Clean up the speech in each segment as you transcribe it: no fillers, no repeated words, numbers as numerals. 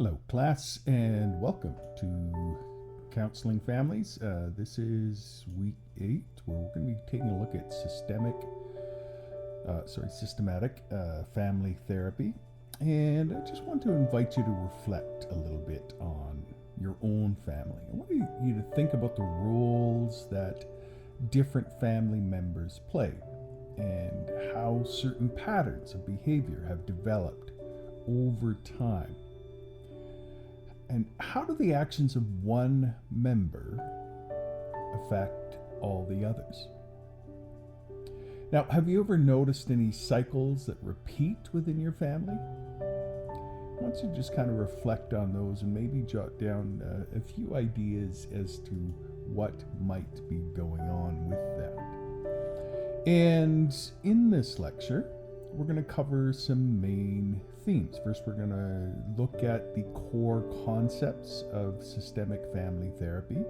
Hello, class, and welcome to Counseling Families. This is week 8, where we're going to be taking a look at systematic family therapy. And I just want to invite you to reflect a little bit on your own family. I want you to think about the roles that different family members play and how certain patterns of behavior have developed over time. And how do the actions of one member affect all the others? Now, have you ever noticed any cycles that repeat within your family? I want you to just kind of reflect on those and maybe jot down a few ideas as to what might be going on with that. And in this lecture, we're going to cover some main themes. First, we're going to look at the core concepts of systemic family therapy.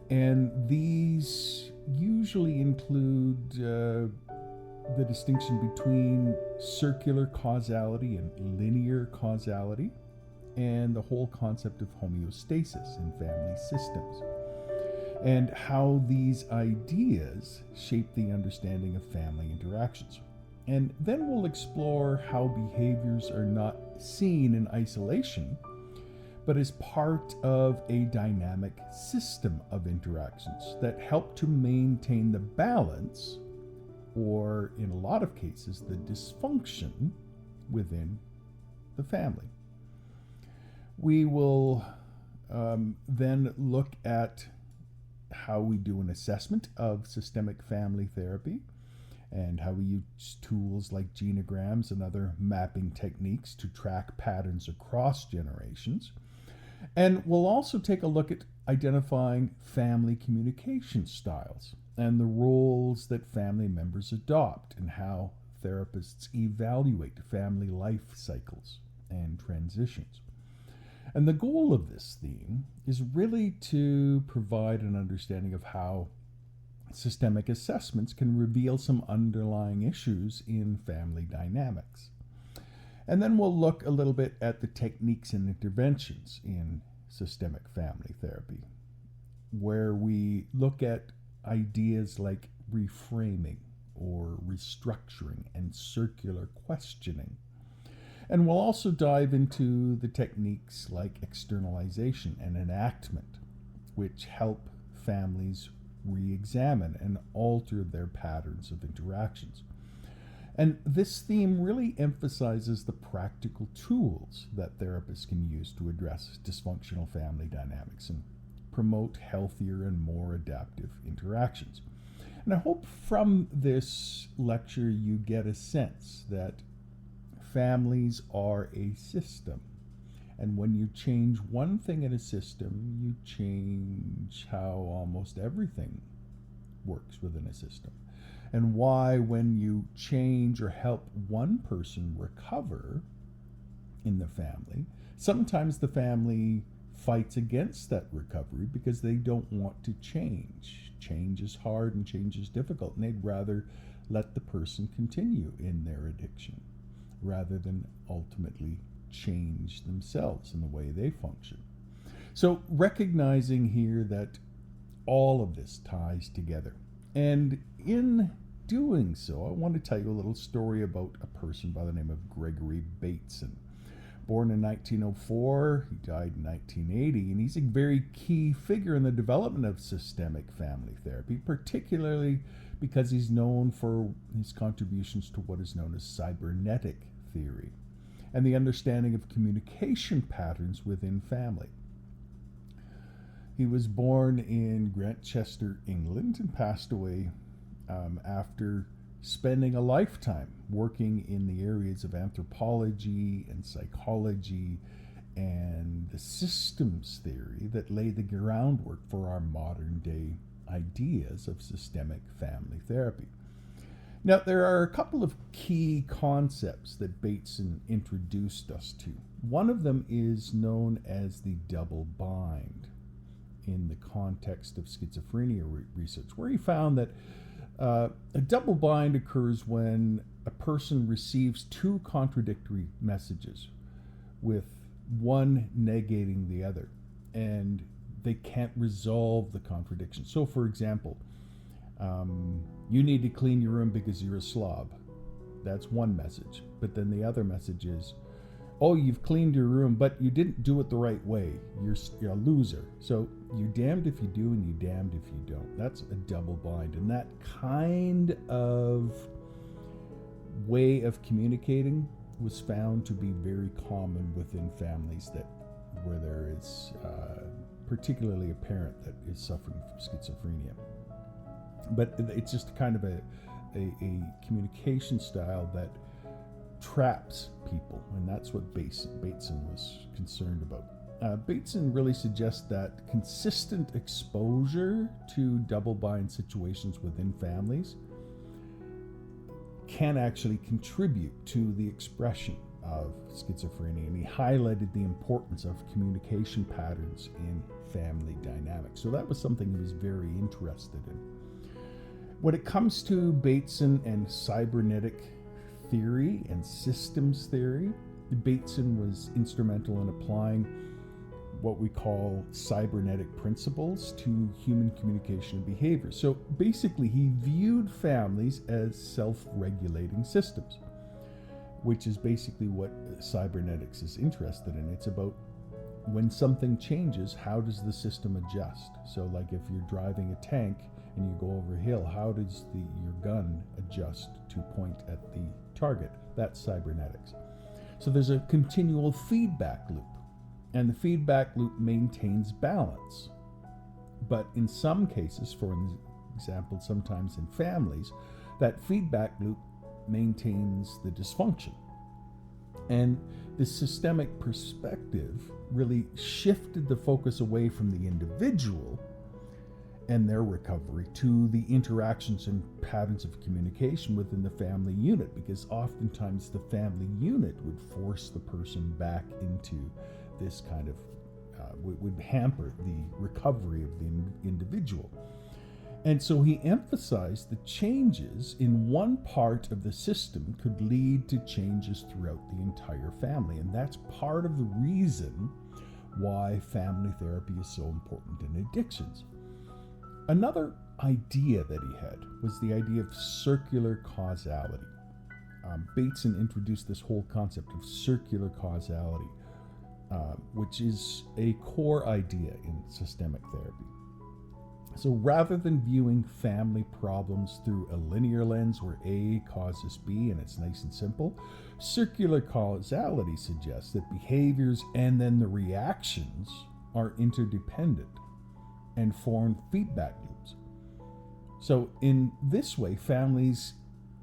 And these usually include the distinction between circular causality and linear causality, and the whole concept of homeostasis in family systems, and how these ideas shape the understanding of family interactions. And then we'll explore how behaviors are not seen in isolation, but as part of a dynamic system of interactions that help to maintain the balance, or in a lot of cases, the dysfunction within the family. We will then look at how we do an assessment of systemic family therapy, and how we use tools like genograms and other mapping techniques to track patterns across generations. And we'll also take a look at identifying family communication styles and the roles that family members adopt, and how therapists evaluate family life cycles and transitions. And the goal of this theme is really to provide an understanding of how systemic assessments can reveal some underlying issues in family dynamics. And then we'll look a little bit at the techniques and interventions in systemic family therapy, where we look at ideas like reframing or restructuring and circular questioning. And we'll also dive into the techniques like externalization and enactment, which help families re-examine and alter their patterns of interactions. And this theme really emphasizes the practical tools that therapists can use to address dysfunctional family dynamics and promote healthier and more adaptive interactions. And I hope from this lecture you get a sense that families are a system. And when you change one thing in a system, you change how almost everything works within a system. And why, when you change or help one person recover in the family, sometimes the family fights against that recovery because they don't want to change. Change is hard and change is difficult, and they'd rather let the person continue in their addiction rather than ultimately change themselves in the way they function. So recognizing here that all of this ties together. And in doing so, I want to tell you a little story about a person by the name of Gregory Bateson. Born in 1904, he died in 1980, and he's a very key figure in the development of systemic family therapy, particularly because he's known for his contributions to what is known as cybernetic theory and the understanding of communication patterns within family. He was born in Grantchester, England, and passed away after spending a lifetime working in the areas of anthropology and psychology and the systems theory that lay the groundwork for our modern day ideas of systemic family therapy. Now, there are a couple of key concepts that Bateson introduced us to. One of them is known as the double bind in the context of schizophrenia research, where he found that a double bind occurs when a person receives two contradictory messages with one negating the other, and they can't resolve the contradiction. So, for example, you need to clean your room because you're a slob. That's one message. But then the other message is, oh, you've cleaned your room, but you didn't do it the right way. You're a loser. So you're damned if you do and you're damned if you don't. That's a double bind. And that kind of way of communicating was found to be very common within families where there is particularly a parent that is suffering from schizophrenia. But it's just kind of a communication style that traps people, and that's what Bateson was concerned about. Bateson really suggests that consistent exposure to double bind situations within families can actually contribute to the expression of schizophrenia, and he highlighted the importance of communication patterns in family dynamics. So that was something he was very interested in. When it comes to Bateson and cybernetic theory and systems theory, Bateson was instrumental in applying what we call cybernetic principles to human communication and behavior. So basically, he viewed families as self-regulating systems, which is basically what cybernetics is interested in. It's about when something changes, how does the system adjust? So like if you're driving a tank and you go over a hill, how does your gun adjust to point at the target? That's cybernetics. So there's a continual feedback loop, and the feedback loop maintains balance. But in some cases, for example, sometimes in families, that feedback loop maintains the dysfunction. And the systemic perspective really shifted the focus away from the individual and their recovery to the interactions and patterns of communication within the family unit, because oftentimes the family unit would force the person back into this kind of, would hamper the recovery of the individual. And so he emphasized the changes in one part of the system could lead to changes throughout the entire family. And that's part of the reason why family therapy is so important in addictions. Another idea that he had was the idea of circular causality. Bateson introduced this whole concept of circular causality, which is a core idea in systemic therapy. So rather than viewing family problems through a linear lens where A causes B and it's nice and simple, circular causality suggests that behaviors and then the reactions are interdependent and form feedback loops. So in this way, families'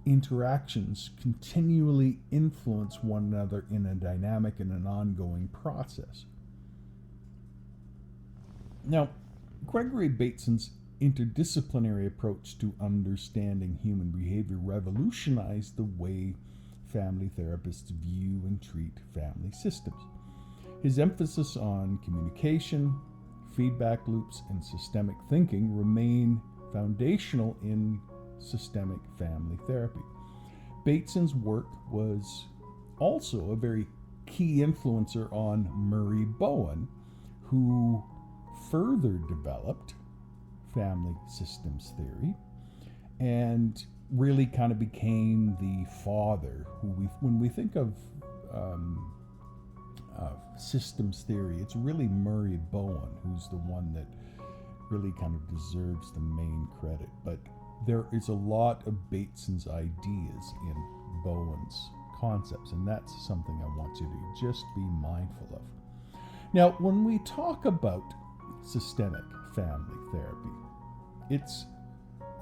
interactions continually influence one another in a dynamic and an ongoing process. Now, Gregory Bateson's interdisciplinary approach to understanding human behavior revolutionized the way family therapists view and treat family systems. His emphasis on communication, feedback loops, and systemic thinking remain foundational in systemic family therapy. Bateson's work was also a very key influencer on Murray Bowen, who further developed family systems theory and really kind of became the father who when we think of systems theory, it's really Murray Bowen who's the one that really kind of deserves the main credit. But there is a lot of Bateson's ideas in Bowen's concepts, and that's something I want you to just be mindful of. Now, when we talk about systemic family therapy, it's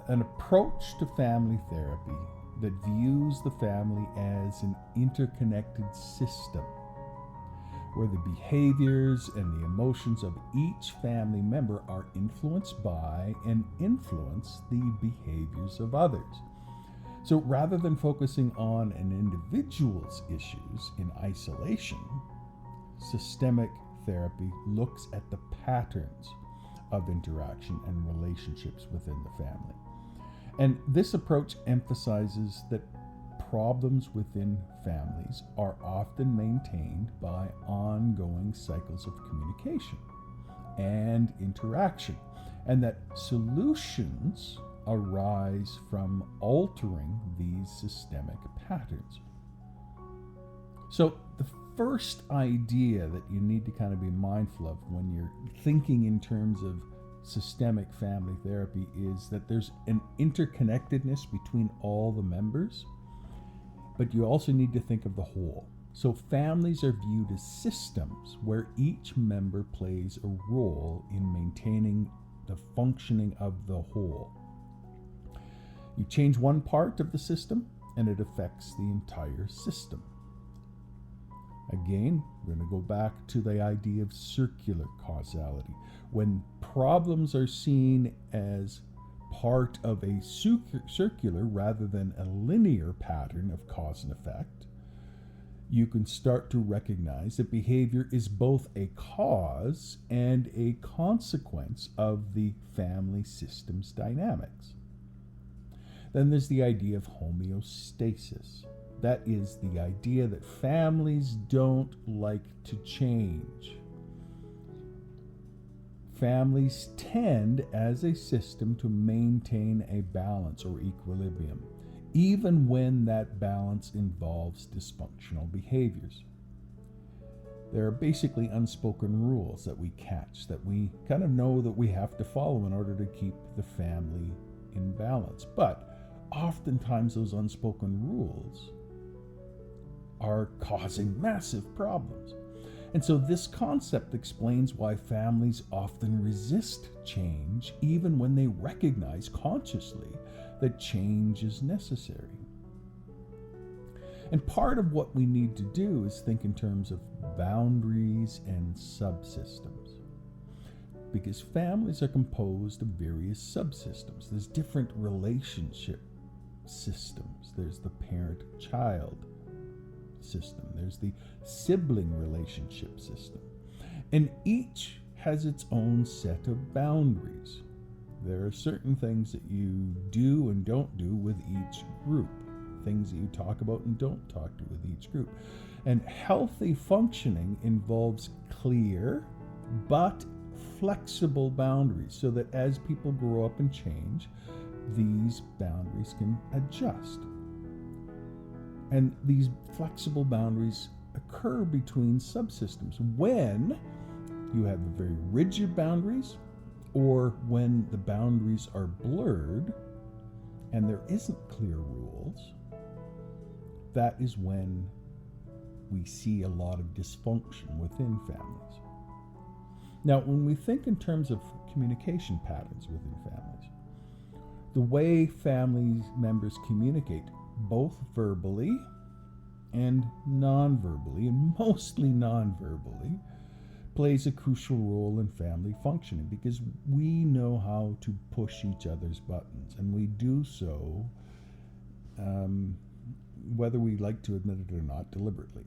an approach to family therapy that views the family as an interconnected system where the behaviors and the emotions of each family member are influenced by and influence the behaviors of others. So rather than focusing on an individual's issues in isolation, systemic therapy looks at the patterns of interaction and relationships within the family. And this approach emphasizes that problems within families are often maintained by ongoing cycles of communication and interaction, and that solutions arise from altering these systemic patterns. So the first idea that you need to kind of be mindful of when you're thinking in terms of systemic family therapy is that there's an interconnectedness between all the members, but you also need to think of the whole. So families are viewed as systems where each member plays a role in maintaining the functioning of the whole. You change one part of the system and it affects the entire system. Again, we're going to go back to the idea of circular causality. When problems are seen as part of a circular rather than a linear pattern of cause and effect, you can start to recognize that behavior is both a cause and a consequence of the family system's dynamics. Then there's the idea of homeostasis. That is the idea that families don't like to change. Families tend, as a system, to maintain a balance or equilibrium, even when that balance involves dysfunctional behaviors. There are basically unspoken rules that we catch, that we kind of know that we have to follow in order to keep the family in balance. But oftentimes those unspoken rules are causing massive problems. And so this concept explains why families often resist change, even when they recognize consciously that change is necessary. And part of what we need to do is think in terms of boundaries and subsystems, because families are composed of various subsystems. There's different relationship systems. There's the parent-child system. There's the sibling relationship system. And each has its own set of boundaries. There are certain things that you do and don't do with each group, things that you talk about and don't talk to with each group. And healthy functioning involves clear but flexible boundaries so that as people grow up and change, these boundaries can adjust. And these flexible boundaries occur between subsystems when you have very rigid boundaries or when the boundaries are blurred and there isn't clear rules. That is when we see a lot of dysfunction within families. Now, when we think in terms of communication patterns within families, the way family members communicate, both verbally and non-verbally, and mostly non-verbally, plays a crucial role in family functioning because we know how to push each other's buttons, and we do so whether we like to admit it or not, deliberately.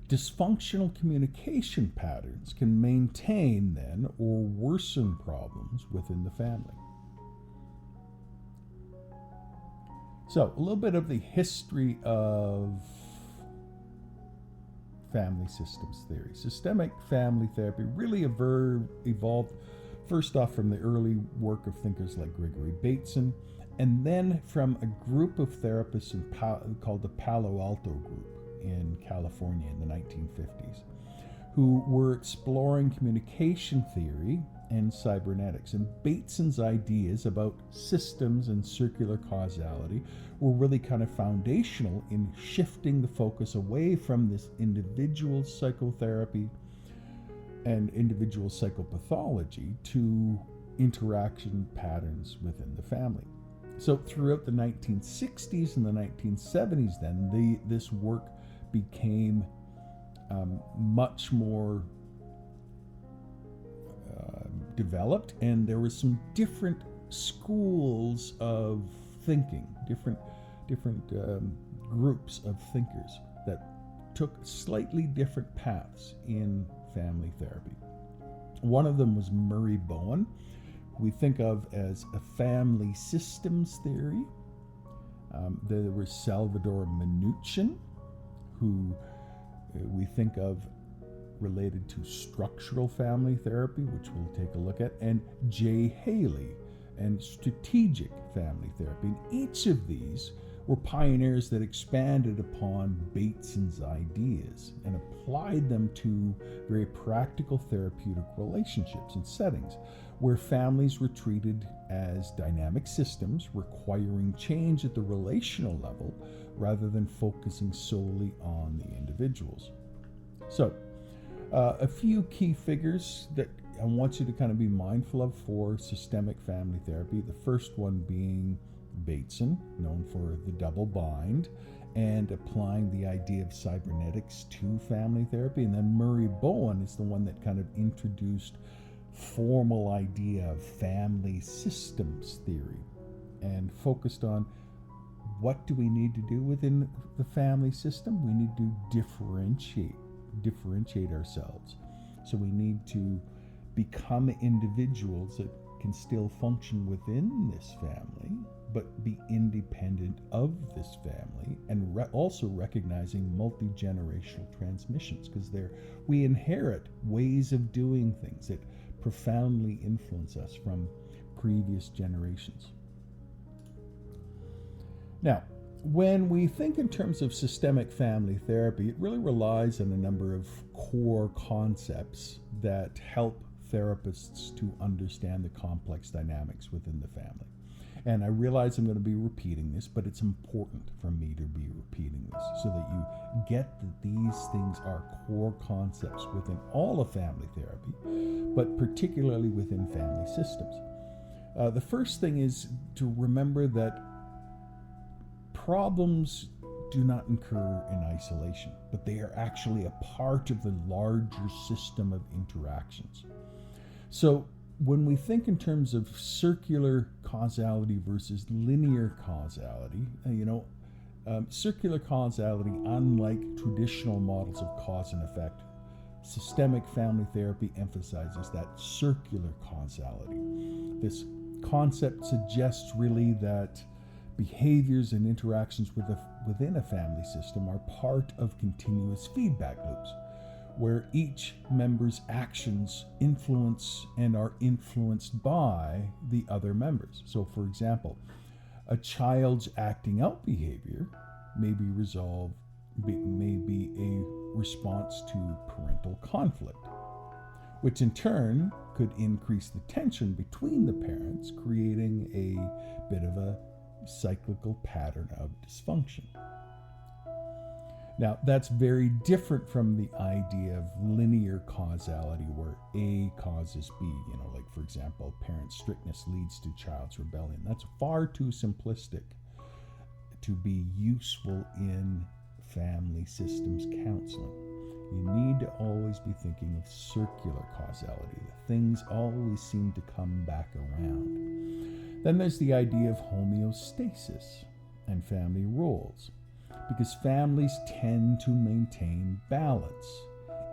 Dysfunctional communication patterns can maintain then or worsen problems within the family. So, a little bit of the history of family systems theory. Systemic family therapy really evolved first off from the early work of thinkers like Gregory Bateson, and then from a group of therapists called the Palo Alto Group in California in the 1950s, who were exploring communication theory and cybernetics. And Bateson's ideas about systems and circular causality were really kind of foundational in shifting the focus away from this individual psychotherapy and individual psychopathology to interaction patterns within the family. So throughout the 1960s and the 1970s then, this work became much more developed, and there were some different schools of thinking, different groups of thinkers that took slightly different paths in family therapy. One of them was Murray Bowen, who we think of as a family systems theory. There was Salvador Minuchin, who we think of related to structural family therapy, which we'll take a look at, and Jay Haley and strategic family therapy. And each of these were pioneers that expanded upon Bateson's ideas and applied them to very practical therapeutic relationships and settings where families were treated as dynamic systems requiring change at the relational level rather than focusing solely on the individuals. So, a few key figures that I want you to kind of be mindful of for systemic family therapy. The first one being Bateson, known for the double bind, and applying the idea of cybernetics to family therapy. And then Murray Bowen is the one that kind of introduced formal idea of family systems theory and focused on what do we need to do within the family system. We need to differentiate ourselves. So we need to become individuals that can still function within this family, but be independent of this family, and also recognizing multi-generational transmissions, because we inherit ways of doing things that profoundly influence us from previous generations. Now, when we think in terms of systemic family therapy, it really relies on a number of core concepts that help therapists to understand the complex dynamics within the family. And I realize I'm going to be repeating this, but it's important for me to be repeating this so that you get that these things are core concepts within all of family therapy, but particularly within family systems. The first thing is to remember that problems do not occur in isolation, but they are actually a part of the larger system of interactions. So when we think in terms of circular causality versus linear causality, circular causality, unlike traditional models of cause and effect, systemic family therapy emphasizes that circular causality. This concept suggests really that behaviors and interactions within a family system are part of continuous feedback loops, where each member's actions influence and are influenced by the other members. So, for example, a child's acting out behavior may be a response to parental conflict, which in turn could increase the tension between the parents, creating a bit of a cyclical pattern of dysfunction. Now, that's very different from the idea of linear causality where A causes B, like, for example, parent strictness leads to child's rebellion. That's far too simplistic to be useful in family systems counseling. You need to always be thinking of circular causality. The things always seem to come back around. Then there's the idea of homeostasis and family roles, because families tend to maintain balance,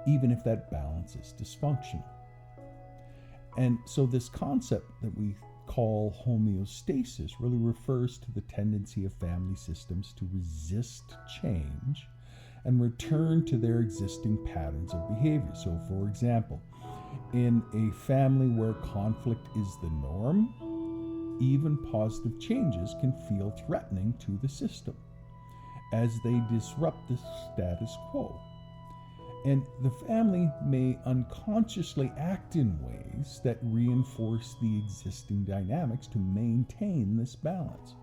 even if that balance is dysfunctional. And so this concept that we call homeostasis really refers to the tendency of family systems to resist change and return to their existing patterns of behavior. So, for example, in a family where conflict is the norm, even positive changes can feel threatening to the system as they disrupt the status quo. And the family may unconsciously act in ways that reinforce the existing dynamics to maintain this balance.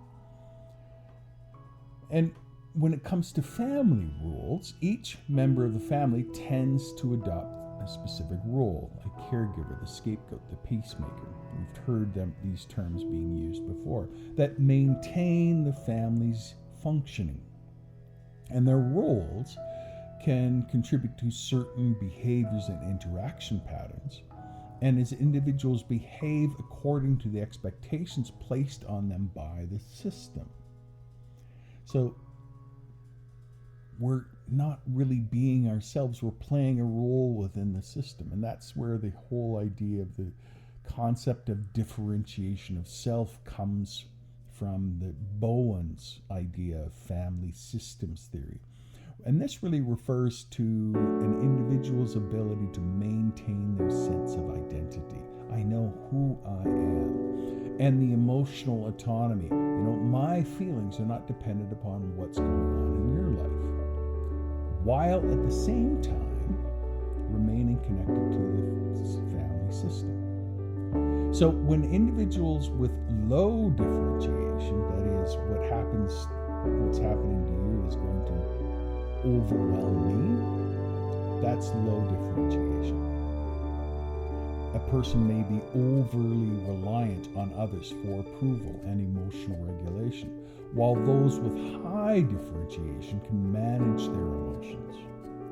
And when it comes to family rules, each member of the family tends to adopt a specific role: a caregiver, the scapegoat, the peacemaker. We've heard these terms being used before, that maintain the family's functioning. And their roles can contribute to certain behaviors and interaction patterns, and as individuals behave according to the expectations placed on them by the system. So we're not really being ourselves, we're playing a role within the system. And that's where the whole idea of the concept of differentiation of self comes from the Bowen's idea of family systems theory. And this really refers to an individual's ability to maintain their sense of identity. I know who I am. And the emotional autonomy. My feelings are not dependent upon what's going on in your life, while at the same time remaining connected to the family system. So when individuals with low differentiation, that is, what's happening to you is going to overwhelm me, that's low differentiation. A person may be overly reliant on others for approval and emotional regulation, while those with high differentiation can manage their emotions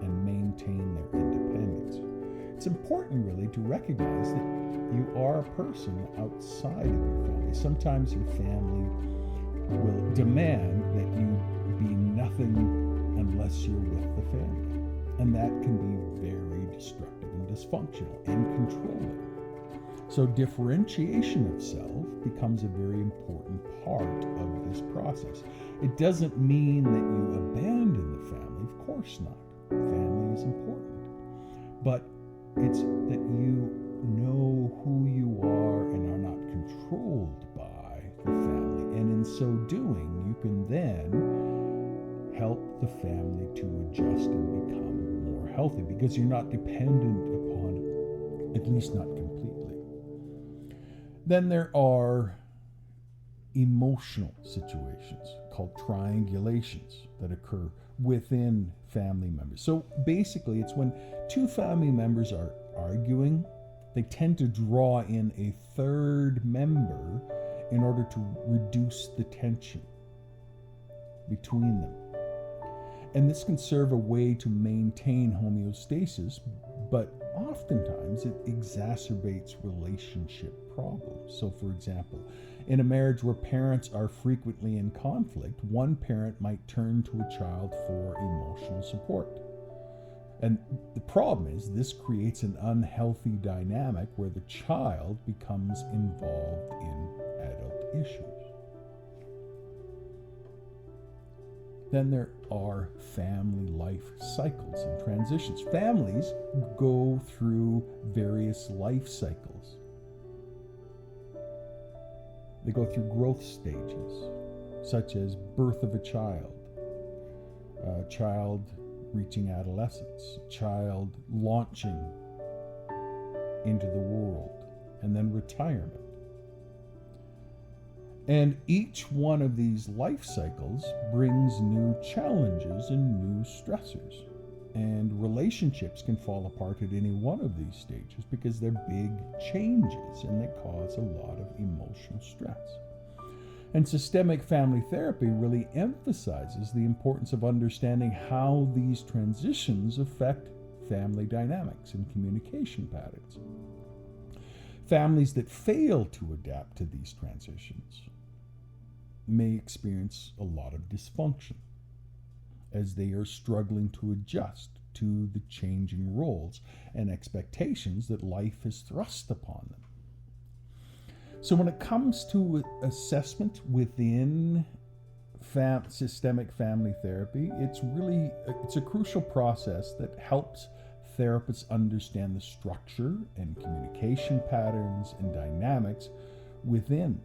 and maintain their independence. It's important really to recognize that you are a person outside of your family. Sometimes your family will demand that you be nothing unless you're with the family. And that can be very destructive and dysfunctional and controlling. So differentiation of self becomes a very important part of this process. It doesn't mean that you abandon the family. Of course not. Family is important. But it's that you know who you are and are not controlled by the family. And in so doing, you can then help the family to adjust and become more healthy because you're not dependent upon it, at least not completely. Then there are emotional situations called triangulations that occur within family members. So basically, it's when two family members are arguing, they tend to draw in a third member in order to reduce the tension between them. And this can serve a way to maintain homeostasis, but oftentimes it exacerbates relationship problems. So for example, in a marriage where parents are frequently in conflict, one parent might turn to a child for emotional support. And the problem is this creates an unhealthy dynamic where the child becomes involved in adult issues. Then there are family life cycles and transitions. Families go through various life cycles. They go through growth stages, such as birth of a child reaching adolescence, child launching into the world, and then retirement. And each one of these life cycles brings new challenges and new stressors. And relationships can fall apart at any one of these stages because they're big changes and they cause a lot of emotional stress. And systemic family therapy really emphasizes the importance of understanding how these transitions affect family dynamics and communication patterns. Families that fail to adapt to these transitions may experience a lot of dysfunction as they are struggling to adjust to the changing roles and expectations that life has thrust upon them. So when it comes to assessment within systemic family therapy, it's a crucial process that helps therapists understand the structure and communication patterns and dynamics within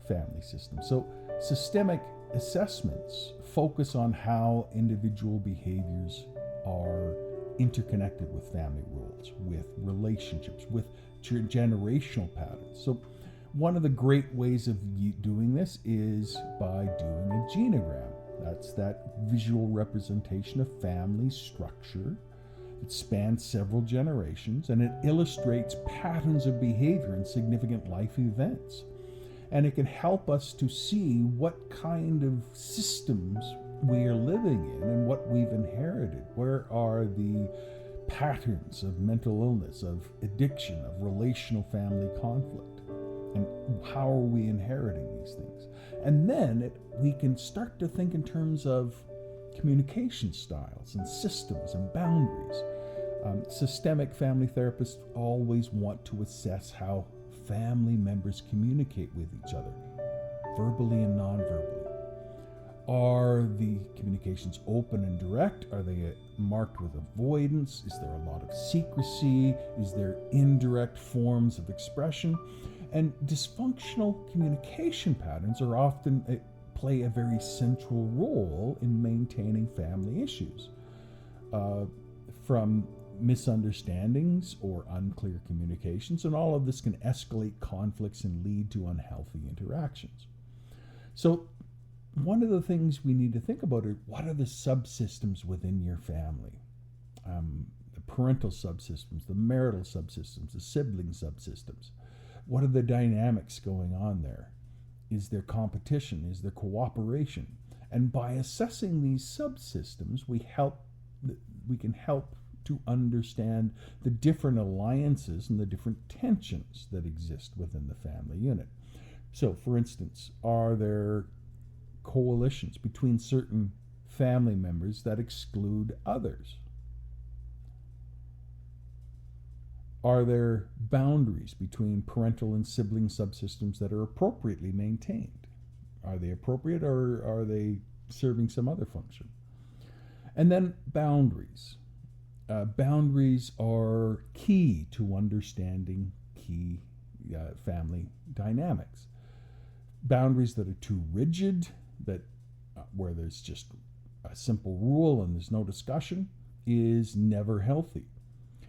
family systems. So systemic assessments focus on how individual behaviors are interconnected with family roles, with relationships, with generational patterns. So one of the great ways of doing this is by doing a genogram. That's that visual representation of family structure. It spans several generations and it illustrates patterns of behavior in significant life events. And it can help us to see what kind of systems we are living in and what we've inherited. Where are the patterns of mental illness, of addiction, of relational family conflict? And how are we inheriting these things? And then we can start to think in terms of communication styles and systems and boundaries. Systemic family therapists always want to assess how family members communicate with each other verbally and non-verbally? Are the communications open and direct? Are they marked with avoidance? Is there a lot of secrecy? Is there indirect forms of expression? And dysfunctional communication patterns are often play a very central role in maintaining family issues, from misunderstandings or unclear communications, and all of this can escalate conflicts and lead to unhealthy interactions. So one of the things we need to think about are, what are the subsystems within your family? The parental subsystems, the marital subsystems, the sibling subsystems. What are the dynamics going on there? Is there competition? Is there cooperation? And by assessing these subsystems, we can help to understand the different alliances and the different tensions that exist within the family unit. So, for instance, are there coalitions between certain family members that exclude others? Are there boundaries between parental and sibling subsystems that are appropriately maintained? Are they appropriate, or are they serving some other function? And then boundaries. Boundaries are key to understanding key family dynamics. Boundaries that are too rigid, where there's just a simple rule and there's no discussion, is never healthy.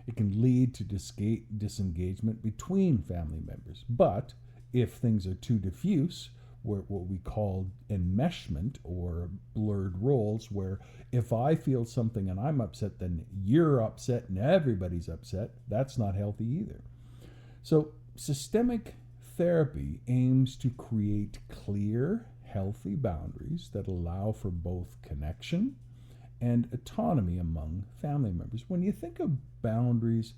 It can lead to disengagement between family members. But if things are too diffuse, what we call enmeshment or blurred roles, where if I feel something and I'm upset, then you're upset and everybody's upset, that's not healthy either. So systemic therapy aims to create clear, healthy boundaries that allow for both connection and autonomy among family members. When you think of boundaries,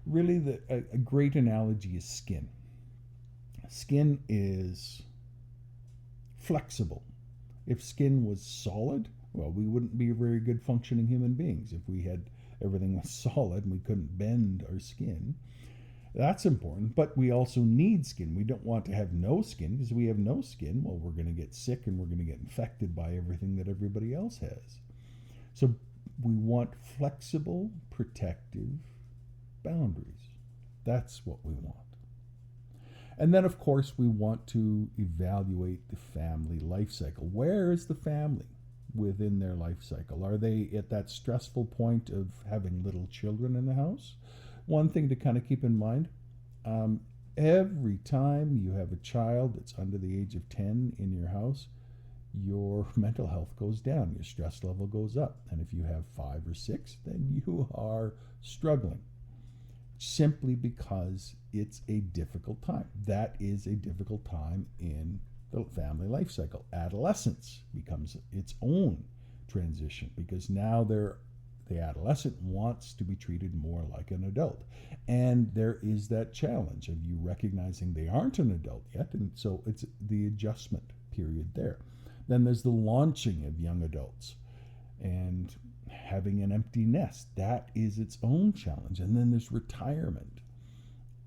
really a great analogy is skin. Skin is flexible. If skin was solid, well, we wouldn't be very good functioning human beings. If everything was solid and we couldn't bend our skin, that's important. But we also need skin. We don't want to have no skin, because we have no skin, well, we're going to get sick and we're going to get infected by everything that everybody else has. So we want flexible, protective boundaries. That's what we want. And then, of course, we want to evaluate the family life cycle. Where is the family within their life cycle? Are they at that stressful point of having little children in the house? One thing to kind of keep in mind, every time you have a child that's under the age of 10 in your house, your mental health goes down, your stress level goes up. And if you have 5 or 6, then you are struggling, simply because it's a difficult time. That is a difficult time in the family life cycle. Adolescence becomes its own transition, because now the adolescent wants to be treated more like an adult. And there is that challenge of you recognizing they aren't an adult yet, and so it's the adjustment period there. Then there's the launching of young adults and having an empty nest. That is its own challenge. And then there's retirement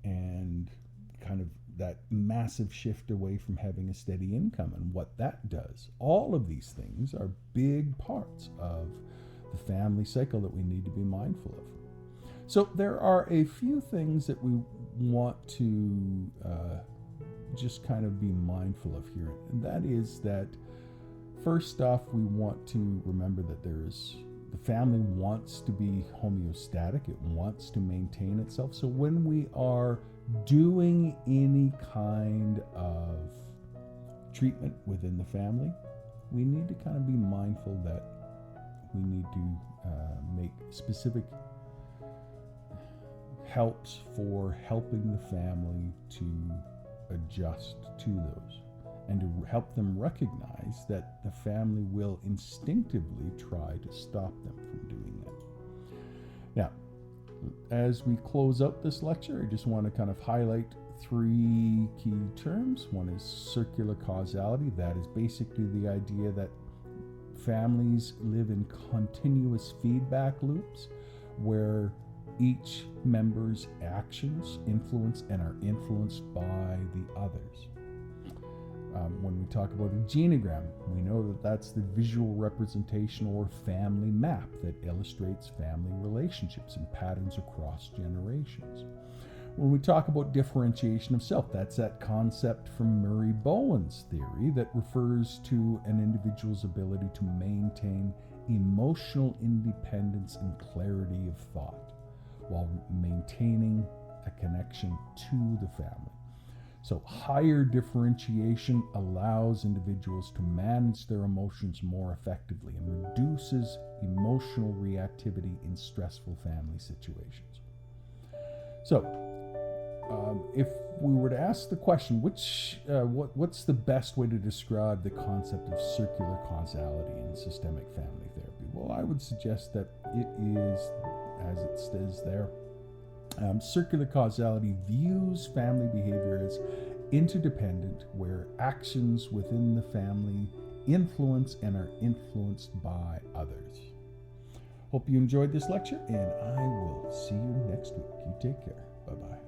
and kind of that massive shift away from having a steady income and what that does. All of these things are big parts of the family cycle that we need to be mindful of. So there are a few things that we want to just kind of be mindful of here. And that is that, first off, we want to remember that the family wants to be homeostatic. It wants to maintain itself. So when we are doing any kind of treatment within the family, we need to kind of be mindful that we need to make specific helps for helping the family to adjust to those, and to help them recognize that the family will instinctively try to stop them from doing that. Now, as we close out this lecture, I just want to kind of highlight 3 key terms. One is circular causality. That is basically the idea that families live in continuous feedback loops where each member's actions influence and are influenced by the others. When we talk about a genogram, we know that that's the visual representation or family map that illustrates family relationships and patterns across generations. When we talk about differentiation of self, that's that concept from Murray Bowen's theory that refers to an individual's ability to maintain emotional independence and clarity of thought while maintaining a connection to the family. So higher differentiation allows individuals to manage their emotions more effectively and reduces emotional reactivity in stressful family situations. So, if we were to ask the question, what's the best way to describe the concept of circular causality in systemic family therapy? Well, I would suggest that it is, as it says there, circular causality views family behavior as interdependent, where actions within the family influence and are influenced by others. Hope you enjoyed this lecture, and I will see you next week. You take care. Bye-bye.